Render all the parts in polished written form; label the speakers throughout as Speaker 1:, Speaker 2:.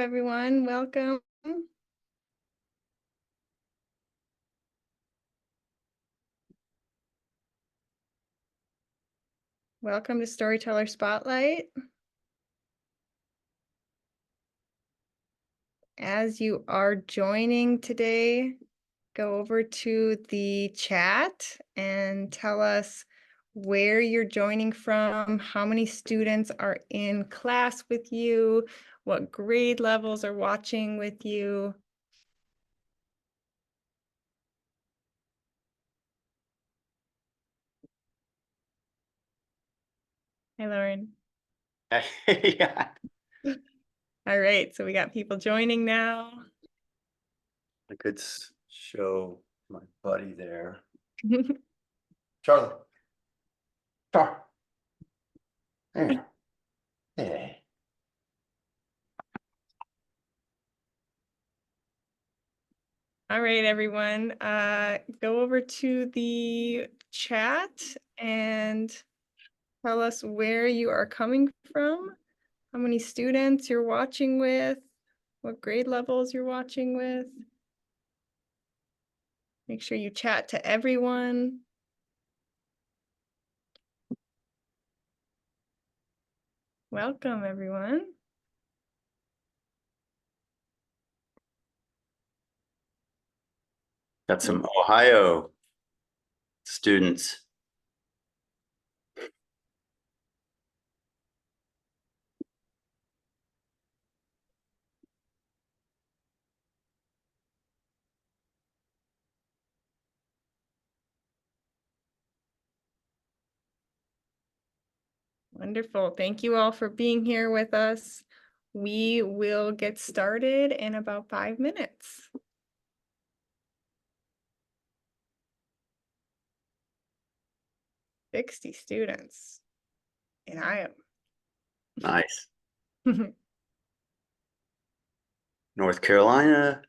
Speaker 1: everyone. Welcome. Welcome to Storyteller Spotlight. As you are joining today, go over to the chat and tell us where you're joining from, how many students are in class with you, what grade levels are watching with you. Hi, Loren.
Speaker 2: Yeah.
Speaker 1: All right, so we got people joining now.
Speaker 2: I could show my buddy there. Charlie. Char. There. Hey.
Speaker 1: All right, everyone, go over to the chat and tell us where you are coming from, how many students you're watching with, what grade levels you're watching with. Make sure you chat to everyone. Welcome, everyone.
Speaker 2: Got some Ohio students.
Speaker 1: Wonderful. Thank you all for being here with us. We will get started in about 5 minutes. 60 students in Iowa.
Speaker 2: Nice. North Carolina.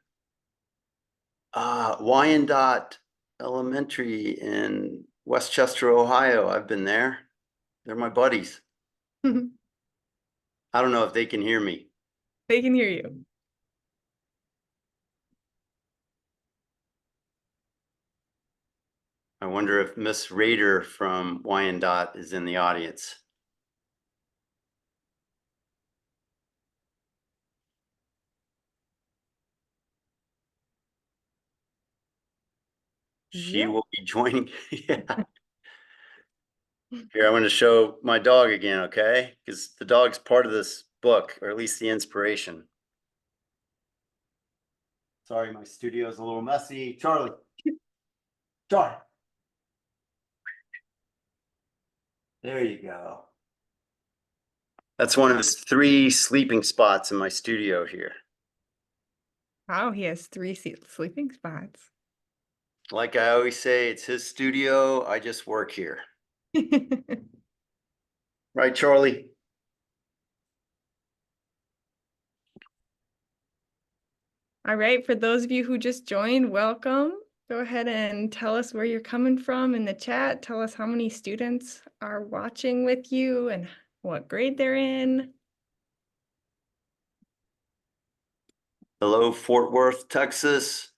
Speaker 2: Wyandotte Elementary in Westchester, Ohio. I've been there. They're my buddies. I don't know if they can hear me.
Speaker 1: They can hear you.
Speaker 2: I wonder if Miss Rader from Wyandotte is in the audience. She will be joining. Yeah. Here, I want to show my dog again, okay? Because the dog's part of this book, or at least the inspiration. Sorry, my studio's a little messy. Charlie. Charlie. There you go. That's one of his 3 sleeping spots in my studio here.
Speaker 1: Wow, he has 3 sleeping spots.
Speaker 2: Like I always say, it's his studio. I just work here. Right, Charlie?
Speaker 1: All right, for those of you who just joined, welcome. Go ahead and tell us where you're coming from in the chat. Tell us how many students are watching with you and what grade they're in.
Speaker 2: Hello, Fort Worth, Texas.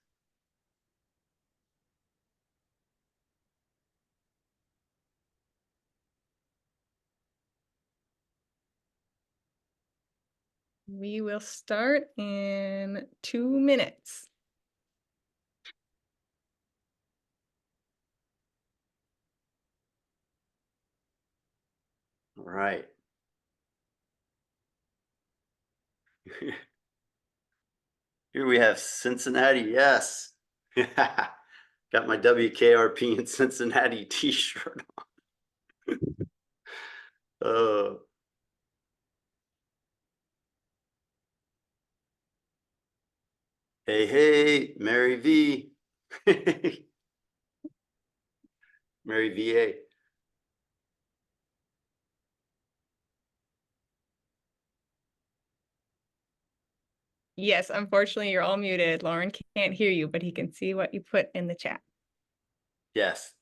Speaker 1: We will start in 2 minutes.
Speaker 2: All right. Here we have Cincinnati. Yes. Got my WKRP in Cincinnati t-shirt on. Hey, hey, Mary V. Mary VA.
Speaker 1: Yes, unfortunately, you're all muted. Loren can't hear you, but he can see what you put in the chat.
Speaker 2: Yes.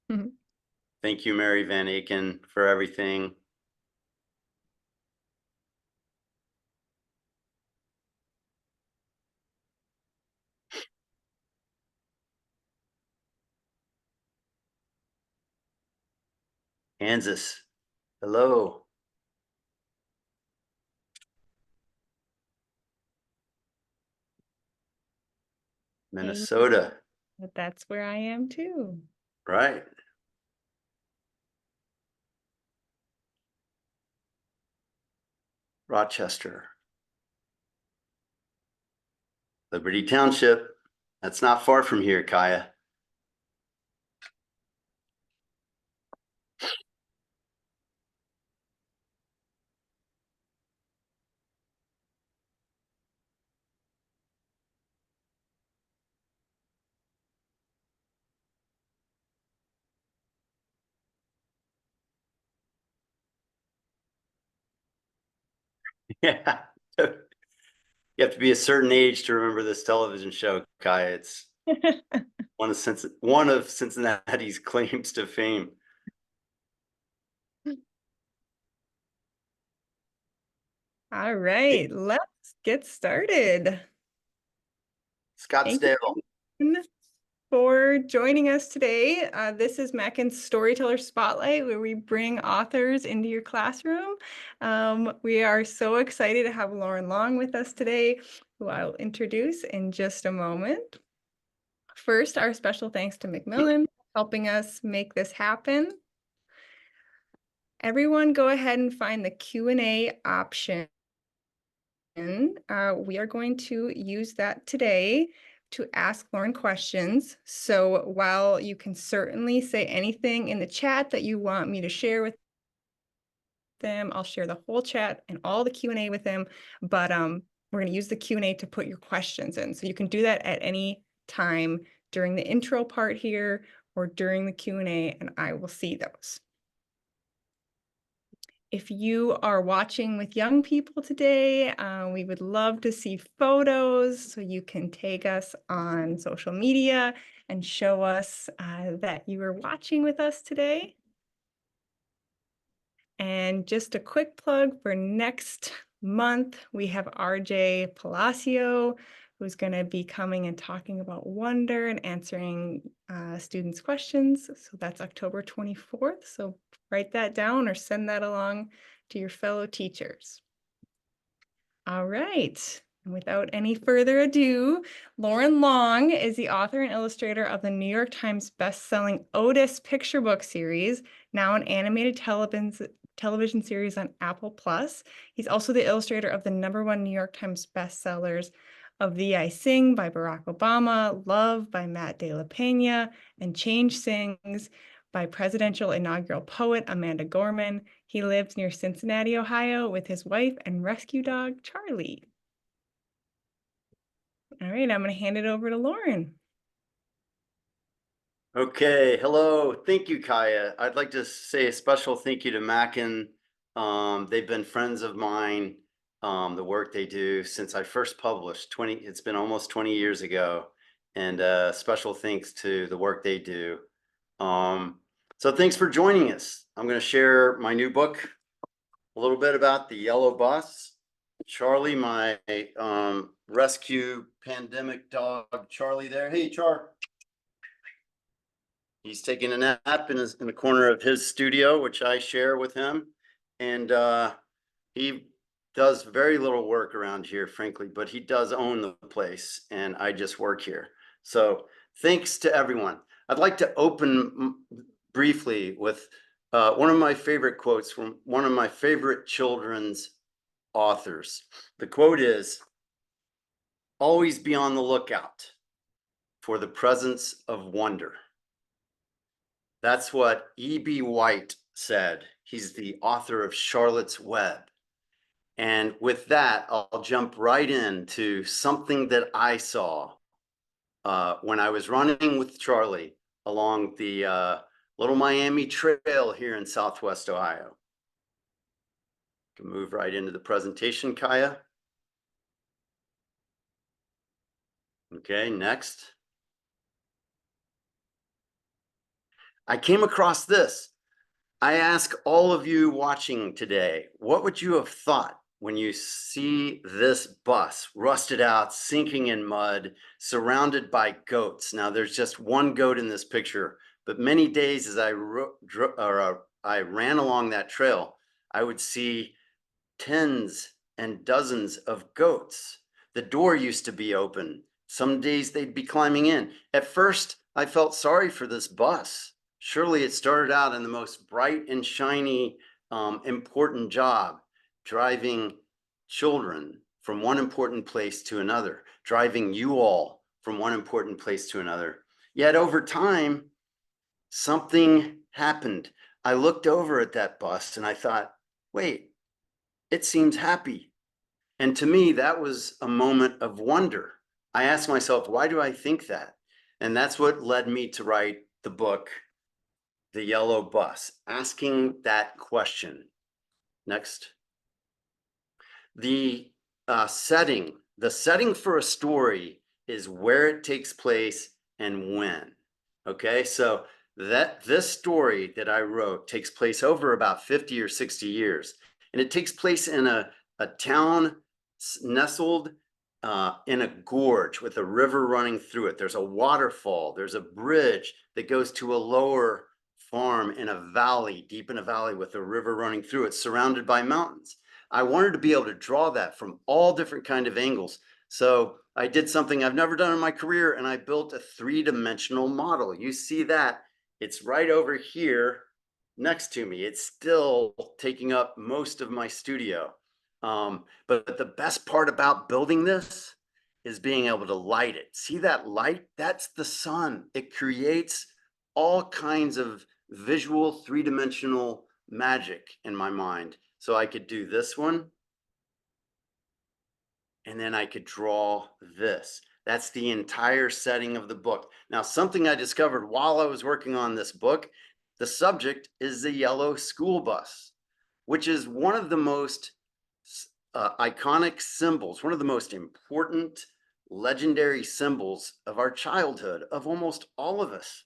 Speaker 2: Thank you, Mary Van Aken, for everything. Kansas. Hello.
Speaker 1: Hey,
Speaker 2: Minnesota.
Speaker 1: but that's where I am too.
Speaker 2: Right. Rochester. Liberty Township. That's not far from here, Kaya. Yeah. You have to be a certain age to remember this television show, Kaya. It's one of Cincinnati's claims to fame.
Speaker 1: All right, let's get started. Thank
Speaker 2: Scottsdale.
Speaker 1: you for joining us today. This is Mackin's Storyteller Spotlight, where we bring authors into your classroom. We are so excited to have Loren Long with us today, who I'll introduce in just a moment. First, our special thanks to Macmillan for helping us make this happen. Everyone go ahead and find the Q&A option. We are going to use that today to ask Loren questions. So while you can certainly say anything in the chat that you want me to share with them, I'll share the whole chat and all the Q&A with them, but we're going to use the Q&A to put your questions in. So you can do that at any time during the intro part here or during the Q&A, and I will see those. If you are watching with young people today, we would love to see photos, so you can tag us on social media and show us that you are watching with us today. And just a quick plug for next month, we have RJ Palacio, who's going to be coming and talking about wonder and answering students' questions. So that's October 24th. So write that down or send that along to your fellow teachers. All right. And without any further ado, Loren Long is the author and illustrator of the New York Times bestselling Otis picture book series, now an animated television series on Apple Plus. He's also the illustrator of the #1 New York Times bestsellers Of Thee I Sing by Barack Obama, Love by Matt De La Peña, and Change Sings by presidential inaugural poet Amanda Gorman. He lives near Cincinnati, Ohio, with his wife and rescue dog, Charlie. All right, I'm going to hand it over to Loren.
Speaker 2: Okay, hello. Thank you, Kaya. I'd like to say a special thank you to Mackin. They've been friends of mine, the work they do since I first published. It's been almost 20 years ago. And special thanks to the work they do. So thanks for joining us. I'm going to share my new book, a little bit about the yellow bus. Charlie, my rescue pandemic dog, Charlie there. Hey, Char. He's taking a nap in the corner of his studio, which I share with him. And he does very little work around here, frankly, but he does own the place and I just work here. So thanks to everyone. I'd like to open briefly with one of my favorite quotes from one of my favorite children's authors. The quote is, "Always be on the lookout for the presence of wonder." That's what E.B. White said. He's the author of Charlotte's Web. And with that, I'll jump right into something that I saw when I was running with Charlie along the Little Miami Trail here in Southwest Ohio. Can move right into the presentation, Kaya. Okay, next. I came across this. I ask all of you watching today, what would you have thought when you see this bus rusted out, sinking in mud, surrounded by goats? Now, there's just one goat in this picture, but many days as I I ran along that trail, I would see tens and dozens of goats. The door used to be open. Some days they'd be climbing in. At first, I felt sorry for this bus. Surely it started out in the most bright and shiny, important job, driving children from one important place to another, driving you all from one important place to another. Yet over time, something happened. I looked over at that bus and I thought, wait, it seems happy. And to me, that was a moment of wonder. I asked myself, why do I think that? And that's what led me to write the book, The Yellow Bus, asking that question. Next. The setting for a story is where it takes place and when. Okay, so this story that I wrote takes place over about 50 or 60 years, and it takes place in a town nestled in a gorge with a river running through it. There's a waterfall, there's a bridge that goes to a lower farm in a valley, deep in a valley with a river running through it, surrounded by mountains. I wanted to be able to draw that from all different kind of angles. So I did something I've never done in my career, and I built a three-dimensional model. You see that? It's right over here next to me. It's still taking up most of my studio. But the best part about building this is being able to light it. See that light? That's the sun. It creates all kinds of visual three-dimensional magic in my mind. So I could do this one, and then I could draw this. That's the entire setting of the book. Now, something I discovered while I was working on this book, the subject is the yellow school bus, which is one of the most iconic symbols, one of the most important legendary symbols of our childhood, of almost all of us.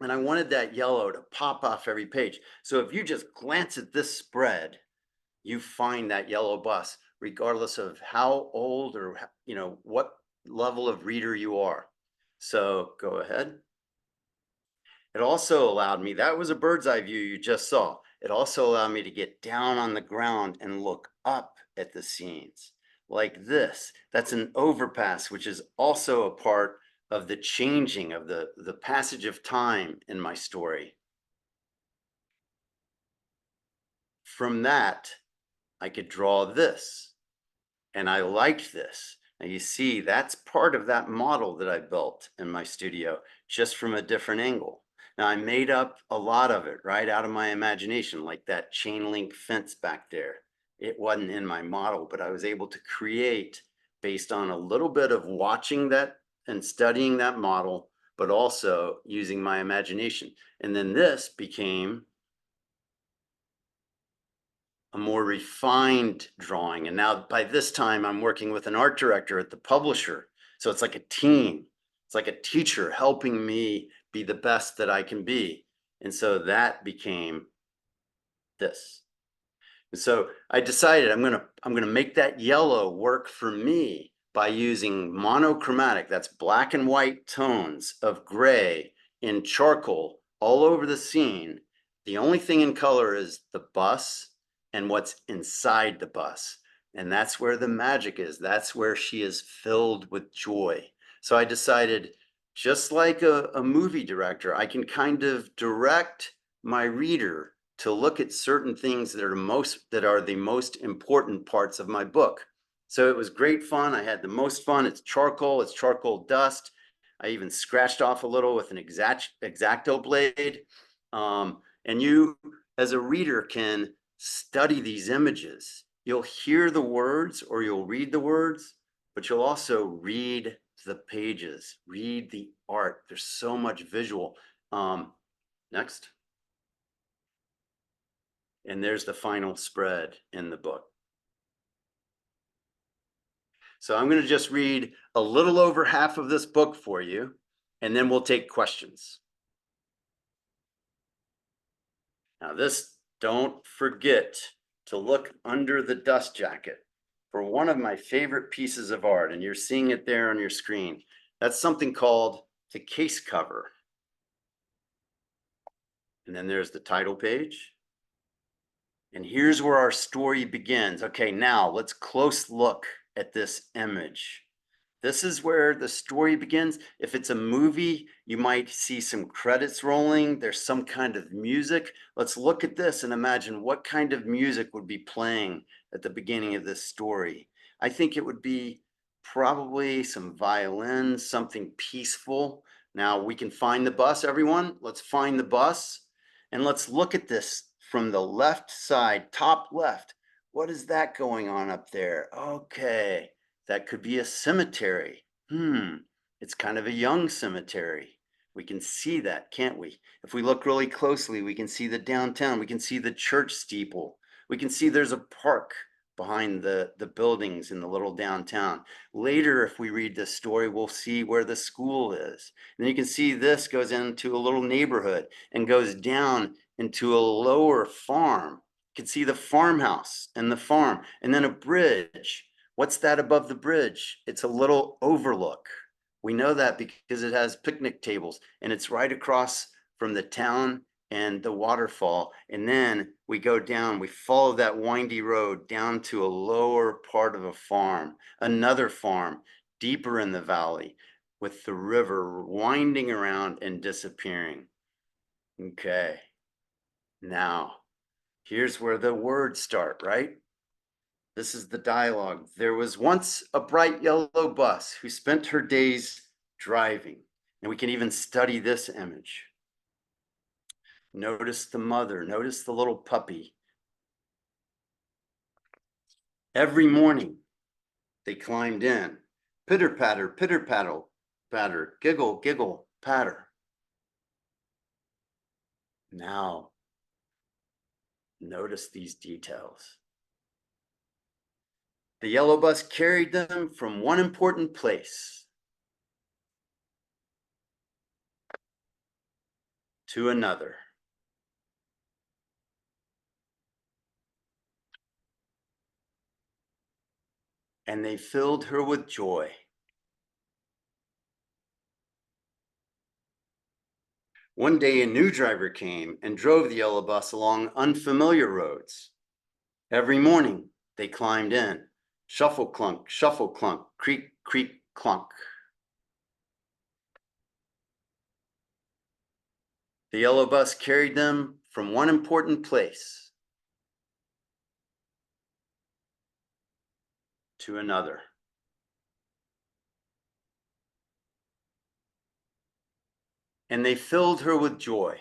Speaker 2: And I wanted that yellow to pop off every page. So if you just glance at this spread, you find that yellow bus, regardless of how old or what level of reader you are. So go ahead. It also allowed me, that was a bird's eye view you just saw. It also allowed me to get down on the ground and look up at the scenes like this. That's an overpass, which is also a part of the changing of the passage of time in my story. From that, I could draw this, and I liked this. Now you see, that's part of that model that I built in my studio, just from a different angle. Now I made up a lot of it right out of my imagination, like that chain link fence back there. It wasn't in my model, but I was able to create based on a little bit of watching that and studying that model, but also using my imagination. And then this became a more refined drawing. And now by this time, I'm working with an art director at the publisher. So it's like a team. It's like a teacher helping me be the best that I can be. And so that became this. And so I decided I'm gonna make that yellow work for me by using monochromatic, that's black and white tones of gray in charcoal all over the scene. The only thing in color is the bus and what's inside the bus. And that's where the magic is. That's where she is filled with joy. So I decided, just like a movie director, I can kind of direct my reader to look at certain things that are the most important parts of my book. So it was great fun. I had the most fun. It's charcoal dust. I even scratched off a little with an X-Acto blade. And you, as a reader, can study these images. You'll hear the words or you'll read the words, but you'll also read the pages, read the art. There's so much visual. Next. And there's the final spread in the book. So I'm going to just read a little over half of this book for you, and then we'll take questions. Now this, don't forget to look under the dust jacket for one of my favorite pieces of art, and you're seeing it there on your screen. That's something called the case cover. And then there's the title page. And here's where our story begins. Okay, now let's close look at this image. This is where the story begins. If it's a movie, you might see some credits rolling. There's some kind of music. Let's look at this and imagine what kind of music would be playing at the beginning of this story. I think it would be probably some violins, something peaceful. Now we can find the bus, everyone. Let's find the bus and let's look at this from the left side, top left. What is that going on up there? Okay. That could be a cemetery. It's kind of a young cemetery. We can see that, can't we? If we look really closely, we can see the downtown. We can see the church steeple. We can see there's a park behind the buildings in the little downtown. Later, if we read this story, we'll see where the school is. And then you can see this goes into a little neighborhood and goes down into a lower farm. You can see the farmhouse and the farm, and then a bridge. What's that above the bridge? It's a little overlook. We know that because it has picnic tables and it's right across from the town and the waterfall. And then we go down, we follow that windy road down to a lower part of a farm, another farm deeper in the valley with the river winding around and disappearing. Okay, now here's where the words start, right? This is the dialogue. There was once a bright yellow bus who spent her days driving. And we can even study this image. Notice the mother, notice the little puppy. Every morning they climbed in. Pitter patter, patter, giggle, giggle, patter. Now, notice these details. The yellow bus carried them from one important place to another. And they filled her with joy. One day, a new driver came and drove the yellow bus along unfamiliar roads. Every morning, they climbed in. Shuffle, clunk, creak, creak, clunk. The yellow bus carried them from one important place to another. And they filled her with joy.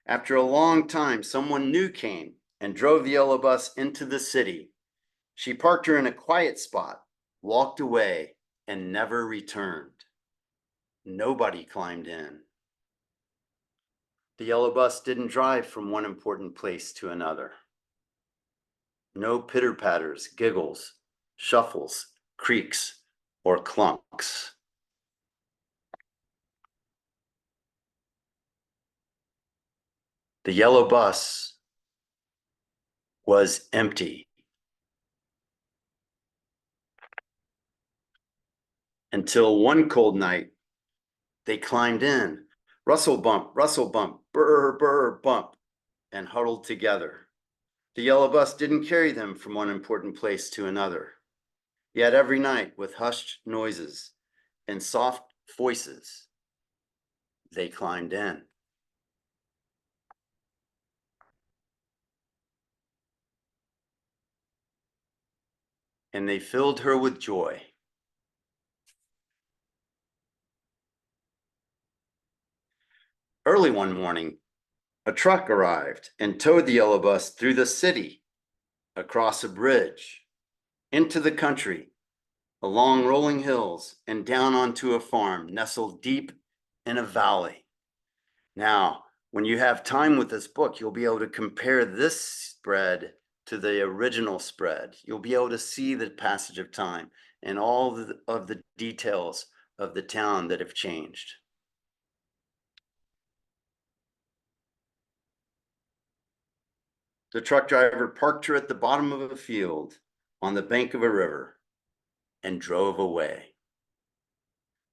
Speaker 2: After a long time, someone new came and drove the yellow bus into the city. She parked her in a quiet spot, walked away, and never returned. Nobody climbed in. The yellow bus didn't drive from one important place to another. No pitter patters, giggles, shuffles, creaks, or clunks. The yellow bus was empty until one cold night they climbed in. Rustle bump, burr, burr, bump, and huddled together. The yellow bus didn't carry them from one important place to another. Yet every night, with hushed noises and soft voices, they climbed in. And they filled her with joy. Early one morning, a truck arrived and towed the yellow bus through the city, across a bridge, into the country, along rolling hills, and down onto a farm nestled deep in a valley. Now, when you have time with this book, you'll be able to compare this spread to the original spread. You'll be able to see the passage of time and all of the details of the town that have changed. The truck driver parked her at the bottom of a field on the bank of a river and drove away.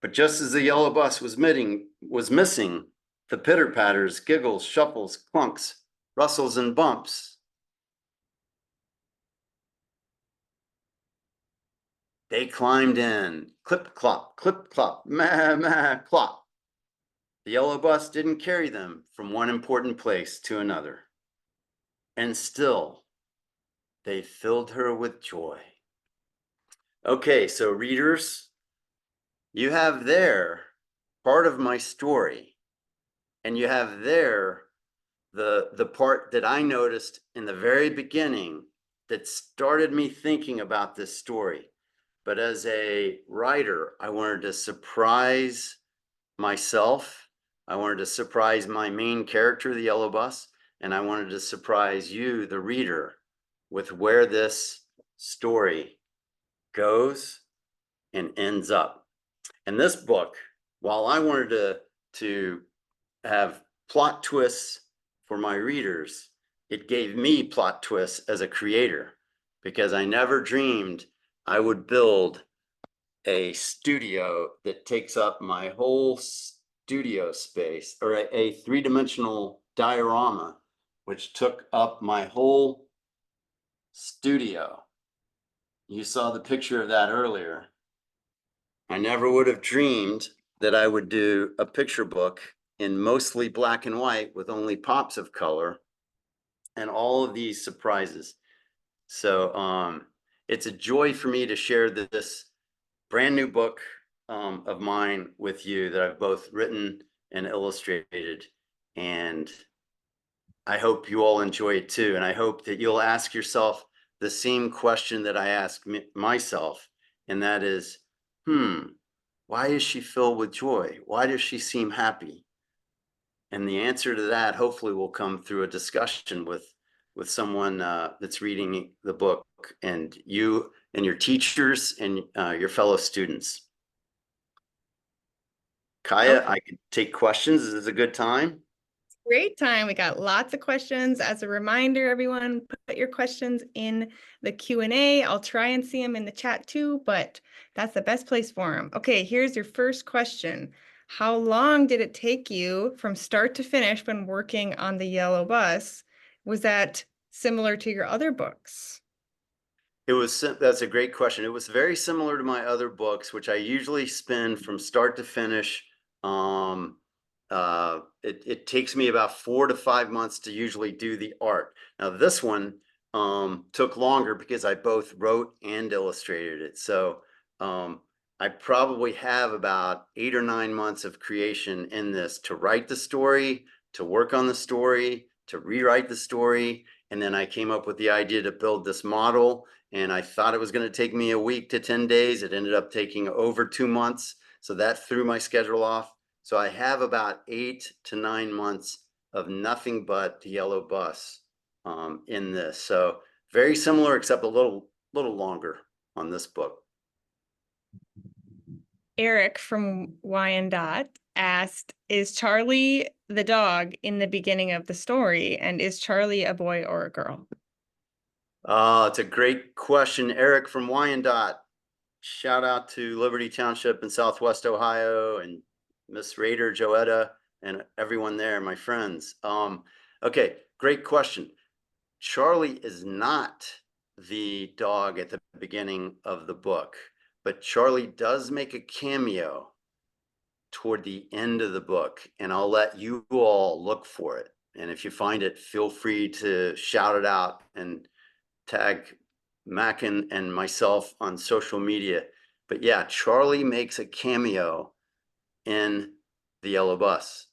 Speaker 2: But just as the yellow bus was missing the pitter-patters, giggles, shuffles, clunks, rustles, and bumps, they climbed in. Clip, clop, ma, ma, clop. The yellow bus didn't carry them from one important place to another. And still, they filled her with joy. Okay, so readers, you have there part of my story, and you have there the part that I noticed in the very beginning that started me thinking about this story. But as a writer, I wanted to surprise myself. I wanted to surprise my main character, the yellow bus, and I wanted to surprise you, the reader, with where this story goes and ends up. And this book, while I wanted to have plot twists for my readers, it gave me plot twists as a creator, because I never dreamed I would build a studio that takes up my whole studio space, or a three-dimensional diorama, which took up my whole studio. You saw the picture of that earlier. I never would have dreamed that I would do a picture book in mostly black and white with only pops of color and all of these surprises. So it's a joy for me to share this brand new book of mine with you that I've both written and illustrated. And I hope you all enjoy it too. And I hope that you'll ask yourself the same question that I ask myself, and that is, why is she filled with joy? Why does she seem happy? And the answer to that hopefully will come through a discussion with someone that's reading the book, and you and your teachers and your fellow students. Kaya,
Speaker 1: Okay.
Speaker 2: I could take questions. Is this a good time?
Speaker 1: Great time. We got lots of questions. As a reminder, everyone, put your questions in the Q&A. I'll try and see them in the chat too, but that's the best place for them. Okay, here's your first question. How long did it take you from start to finish when working on the yellow bus? Was that similar to your other books?
Speaker 2: That's a great question. It was very similar to my other books, which I usually spend from start to finish. It takes me about 4 to 5 months to usually do the art. Now this one took longer because I both wrote and illustrated it. So I probably have about 8 or 9 months of creation in this, to write the story, to work on the story, to rewrite the story. And then I came up with the idea to build this model, and I thought it was going to take me a week to 10 days. It ended up taking over 2 months. So that threw my schedule off. So I have about 8 to 9 months of nothing but the yellow bus in this. So very similar, except a little longer on this book.
Speaker 1: Eric from Wyandotte asked, is Charlie the dog in the beginning of the story? And is Charlie a boy or a girl?
Speaker 2: It's a great question, Eric from Wyandotte. Shout out to Liberty Township in Southwest Ohio, and Miss Raider, Joetta, and everyone there, my friends. Okay, great question. Charlie is not the dog at the beginning of the book, but Charlie does make a cameo toward the end of the book, and I'll let you all look for it. And if you find it, feel free to shout it out and tag Mackin and myself on social media. But yeah, Charlie makes a cameo in the yellow bus.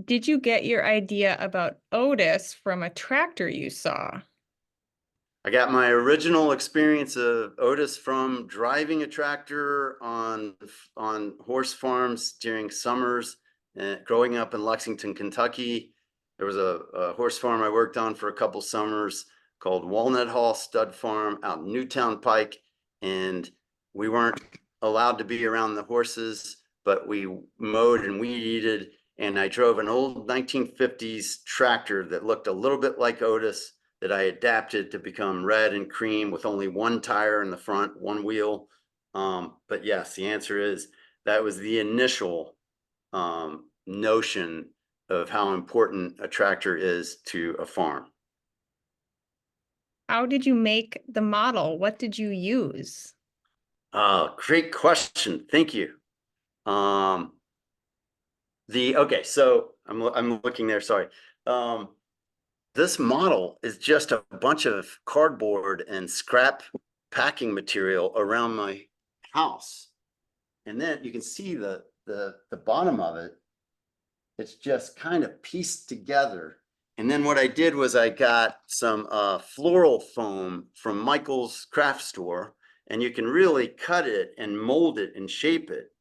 Speaker 1: Did you get your idea about Otis from a tractor you saw?
Speaker 2: I got my original experience of Otis from driving a tractor on horse farms during summers, growing up in Lexington, Kentucky. There was a horse farm I worked on for a couple summers called Walnut Hall Stud Farm out in Newtown Pike, and we weren't allowed to be around the horses, but we mowed and weed eated, and I drove an old 1950s tractor that looked a little bit like Otis, that I adapted to become red and cream with only one tire in the front, one wheel. But yes, the answer is that was the initial notion of how important a tractor is to a farm.
Speaker 1: How did you make the model? What did you use?
Speaker 2: Great question. Thank you. Um, okay, so I'm looking there, sorry. This model is just a bunch of cardboard and scrap packing material around my house. And then you can see the bottom of it. It's just kind of pieced together. And then what I did was I got some floral foam from Michael's craft store, and you can really cut it and mold it and shape it.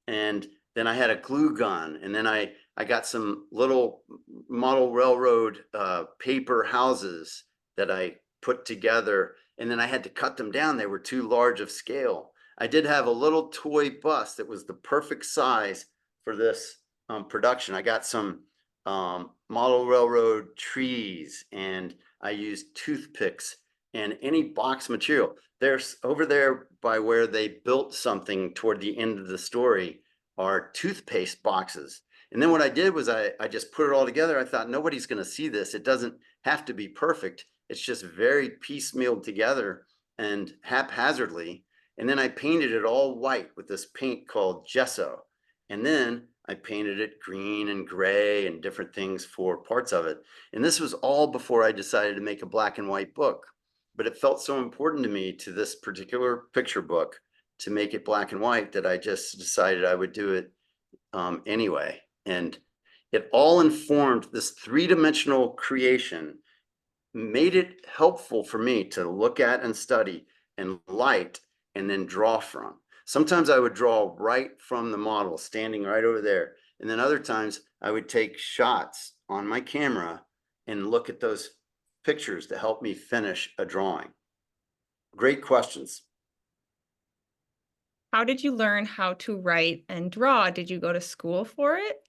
Speaker 2: And then I had a glue gun, and then I got some little model railroad paper houses that I put together, and then I had to cut them down. They were too large of scale. I did have a little toy bus that was the perfect size for this production. I got some model railroad trees, and I used toothpicks and any box material. There's over there by where they built something toward the end of the story are toothpaste boxes. And then what I did was I just put it all together. I thought nobody's going to see this. It doesn't have to be perfect. It's just very piecemealed together and haphazardly. And then I painted it all white with this paint called gesso. And then I painted it green and gray and different things for parts of it. And this was all before I decided to make a black and white book. But it felt so important to me, to this particular picture book, to make it black and white, that I just decided I would do it anyway. And it all informed this three-dimensional creation, made it helpful for me to look at and study and light and then draw from. Sometimes I would draw right from the model standing right over there. And then other times I would take shots on my camera and look at those pictures to help me finish a drawing. Great questions.
Speaker 1: How did you learn how to write and draw? Did you go to school for it?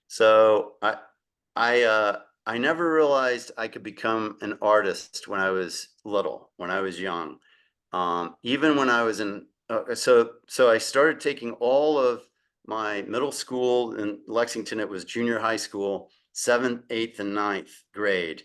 Speaker 2: So I never realized I could become an artist when I was little, when I was young. Even when I was in, so I started taking all of my middle school in Lexington. It was junior high school, 7th, 8th, and 9th grade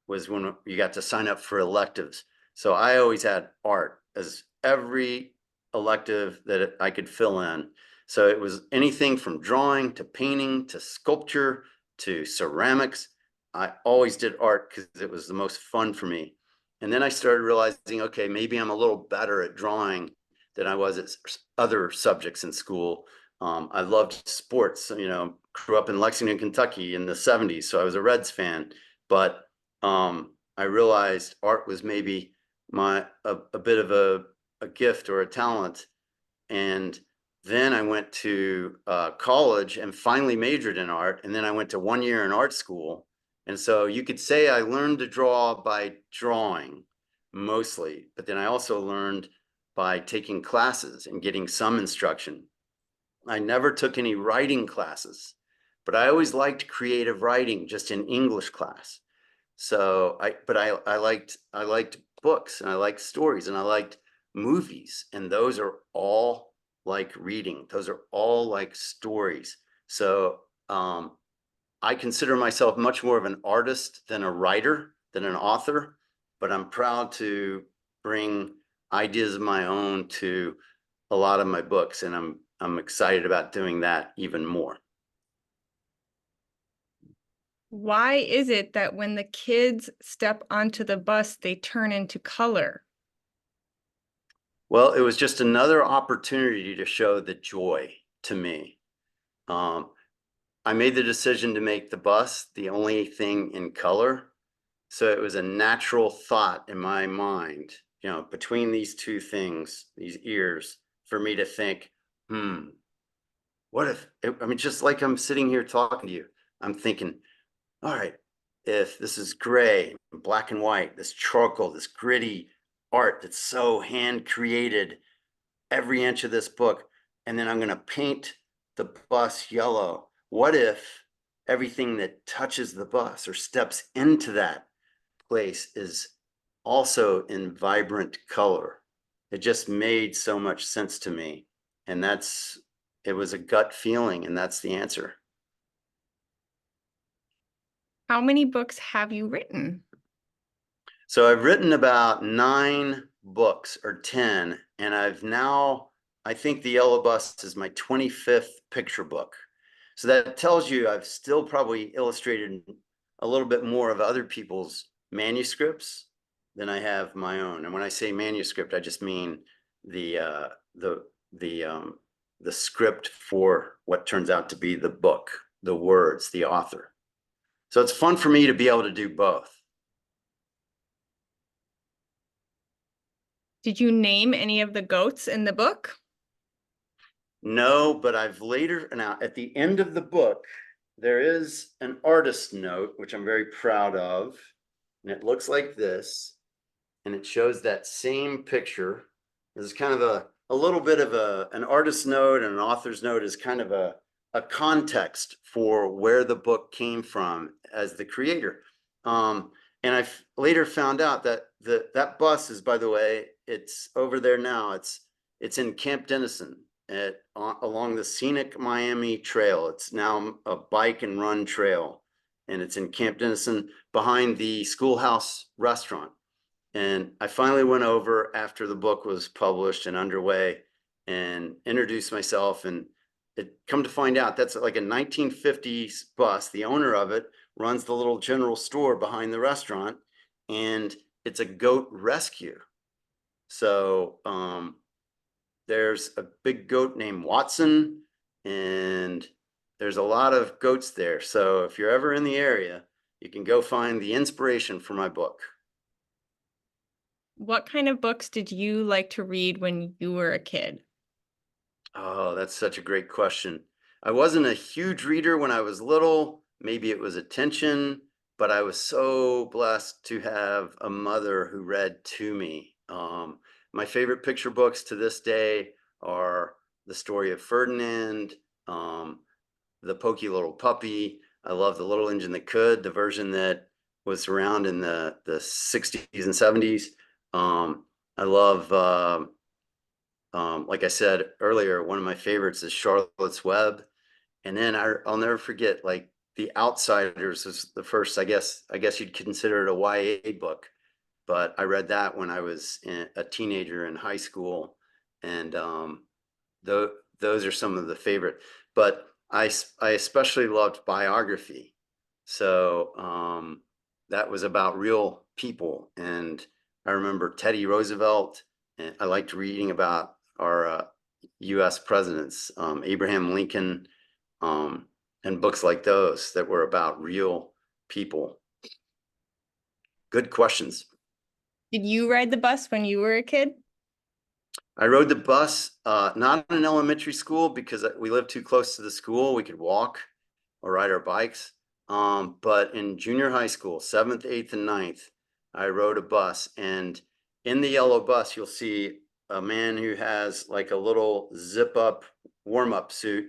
Speaker 2: was when you got to sign up for electives. So I always had art as every elective that I could fill in. So it was anything from drawing to painting to sculpture to ceramics. I always did art because it was the most fun for me. And then I started realizing, okay, maybe I'm a little better at drawing than I was at other subjects in school. I loved sports, grew up in Lexington, Kentucky in the 70s. So I was a Reds fan, but I realized art was maybe a bit of a gift or a talent. And then I went to college and finally majored in art. And then I went to 1 year in art school. And so you could say I learned to draw by drawing mostly, but then I also learned by taking classes and getting some instruction. I never took any writing classes, but I always liked creative writing just in English class. So I liked books, and I liked stories, and I liked movies, and those are all like reading. Those are all like stories. So I consider myself much more of an artist than a writer, than an author, but I'm proud to bring ideas of my own to a lot of my books, and I'm excited about doing that even more.
Speaker 1: Why is it that when the kids step onto the bus, they turn into color?
Speaker 2: Well, it was just another opportunity to show the joy to me. Um, I made the decision to make the bus the only thing in color. So it was a natural thought in my mind, between these two things, these ears, for me to think, what if, I mean, just like I'm sitting here talking to you, I'm thinking, all right, if this is gray, black and white, this charcoal, this gritty art that's so hand created, every inch of this book, and then I'm going to paint the bus yellow. What if everything that touches the bus or steps into that place is also in vibrant color? it just made so much sense to me. And it was a gut feeling, and that's the answer.
Speaker 1: How many books have you written?
Speaker 2: So I've written about 9 books or 10, and I think The Yellow Bus is my 25th picture book. So that tells you I've still probably illustrated a little bit more of other people's manuscripts than I have my own. And when I say manuscript, I just mean the uh, the the um, the script for what turns out to be the book, the words, the author. So it's fun for me to be able to do both.
Speaker 1: Did you name any of the goats in the book?
Speaker 2: No, but I've later, now at the end of the book, there is an artist note, which I'm very proud of. And it looks like this, and it shows that same picture. This is kind of a little bit of an artist note, and an author's note is kind of a context for where the book came from as the creator. And I later found out that that bus is, by the way, it's over there now. It's in Camp Dennison along the scenic Miami Trail. It's now a bike and run trail, and it's in Camp Dennison behind the Schoolhouse restaurant. And I finally went over after the book was published and underway and introduced myself. And it come to find out that's like a 1950s bus. The owner of it runs the little general store behind the restaurant, and it's a goat rescue. So there's a big goat named Watson, and there's a lot of goats there. So if you're ever in the area, you can go find the inspiration for my book.
Speaker 1: What kind of books did you like to read when you were a kid?
Speaker 2: Oh, that's such a great question. I wasn't a huge reader when I was little. Maybe it was attention, but I was so blessed to have a mother who read to me. My favorite picture books to this day are The Story of Ferdinand, The Pokey Little Puppy. I love The Little Engine That Could, the version that was around in the 60s and 70s. I love like I said earlier, one of my favorites is Charlotte's Web. And then I'll never forget, like, The Outsiders is the first, I guess you'd consider it a YA book, but I read that when I was a teenager in high school. And those are some of the favorite. But I especially loved biography. So that was about real people. And I remember Teddy Roosevelt, and I liked reading about our US presidents, Abraham Lincoln, and books like those that were about real people. Good questions.
Speaker 1: Did you ride the bus when you were a kid?
Speaker 2: I rode the bus, not in elementary school because we lived too close to the school. We could walk or ride our bikes. But in junior high school, 7th, 8th, and 9th, I rode a bus. And in the yellow bus, you'll see a man who has like a little zip up warm-up suit,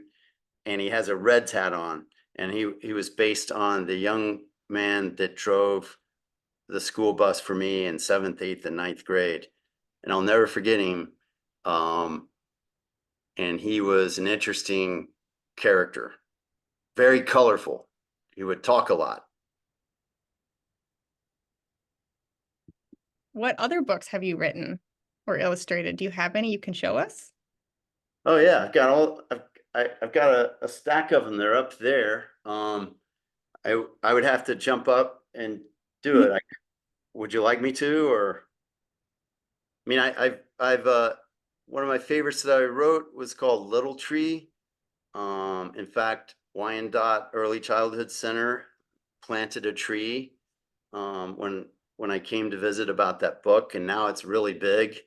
Speaker 2: and he has a Reds hat on. And he was based on the young man that drove the school bus for me in 7th, 8th, and 9th grade. And I'll never forget him. And he was an interesting character, very colorful. He would talk a lot.
Speaker 1: What other books have you written or illustrated? Do you have any you can show us?
Speaker 2: Oh yeah, I've got a stack of them. They're up there. I would have to jump up and do it. Would you like me to, or? I mean, I've one of my favorites that I wrote was called Little Tree. In fact, Wyandotte Early Childhood Center planted a tree when I came to visit about that book, and now it's really big.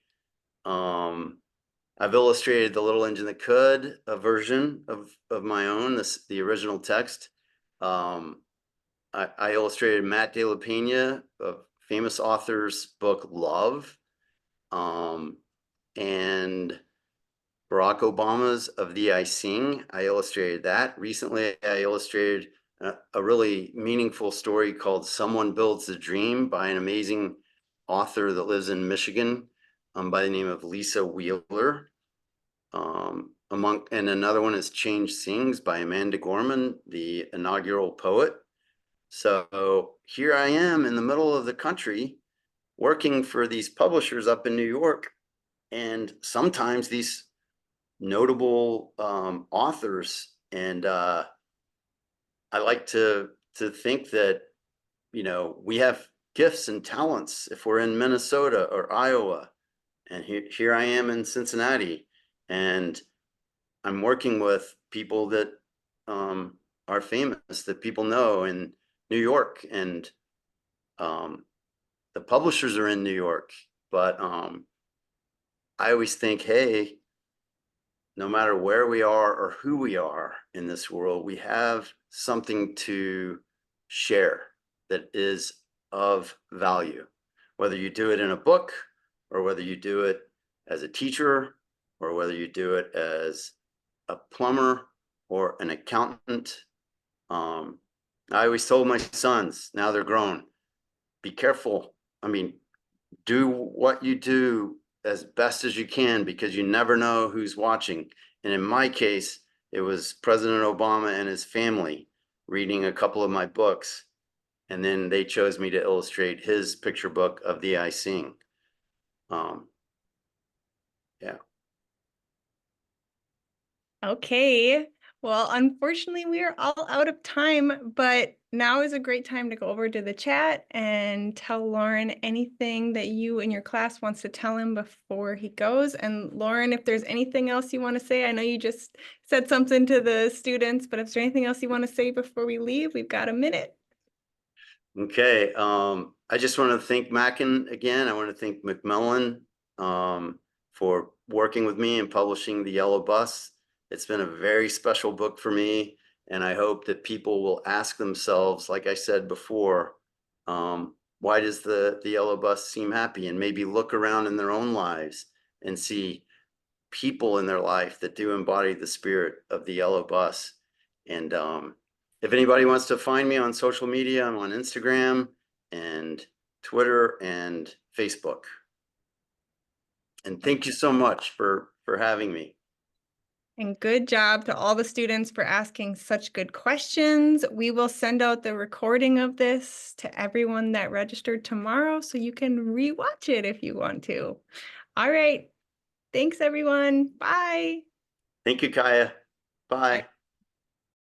Speaker 2: I've illustrated The Little Engine That Could, a version of my own, the original text. I illustrated Matt De La Pena, a famous author's book, Love, and Barack Obama's Of Thee I Sing. I illustrated that. Recently, I illustrated a really meaningful story called Someone Builds the Dream by an amazing author that lives in Michigan. by the name of Lisa Wheeler. And another one is Change Sings by Amanda Gorman, the inaugural poet. So here I am in the middle of the country working for these publishers up in New York. And sometimes these notable authors. And I like to think that, we have gifts and talents if we're in Minnesota or Iowa. And here I am in Cincinnati. And I'm working with people that are famous, that people know in New York. And the publishers are in New York. But I always think, hey, no matter where we are or who we are in this world, we have something to share that is of value. Whether you do it in a book, or whether you do it as a teacher, or whether you do it as a plumber or an accountant. I always told my sons, now they're grown, be careful. I mean, do what you do as best as you can, because you never know who's watching. And in my case, it was President Obama and his family reading a couple of my books. And then they chose me to illustrate his picture book of the I Sing. Yeah.
Speaker 1: Okay. Well, unfortunately, we are all out of time, but now is a great time to go over to the chat and tell Loren anything that you and your class wants to tell him before he goes. And Loren, if there's anything else you want to say, I know you just said something to the students, but if there's anything else you want to say before we leave, we've got a minute.
Speaker 2: Okay. I just want to thank Mackin again. I want to thank Macmillan for working with me and publishing The Yellow Bus. It's been a very special book for me, and I hope that people will ask themselves, like I said before, why does the Yellow Bus seem happy? And maybe look around in their own lives and see people in their life that do embody the spirit of the Yellow Bus. And if anybody wants to find me on social media, I'm on Instagram and Twitter and Facebook. And thank you so much for having me.
Speaker 1: And good job to all the students for asking such good questions. We will send out the recording of this to everyone that registered tomorrow, so you can rewatch it if you want to. All right. Thanks, everyone. Bye.
Speaker 2: Thank you, Kaya. Bye.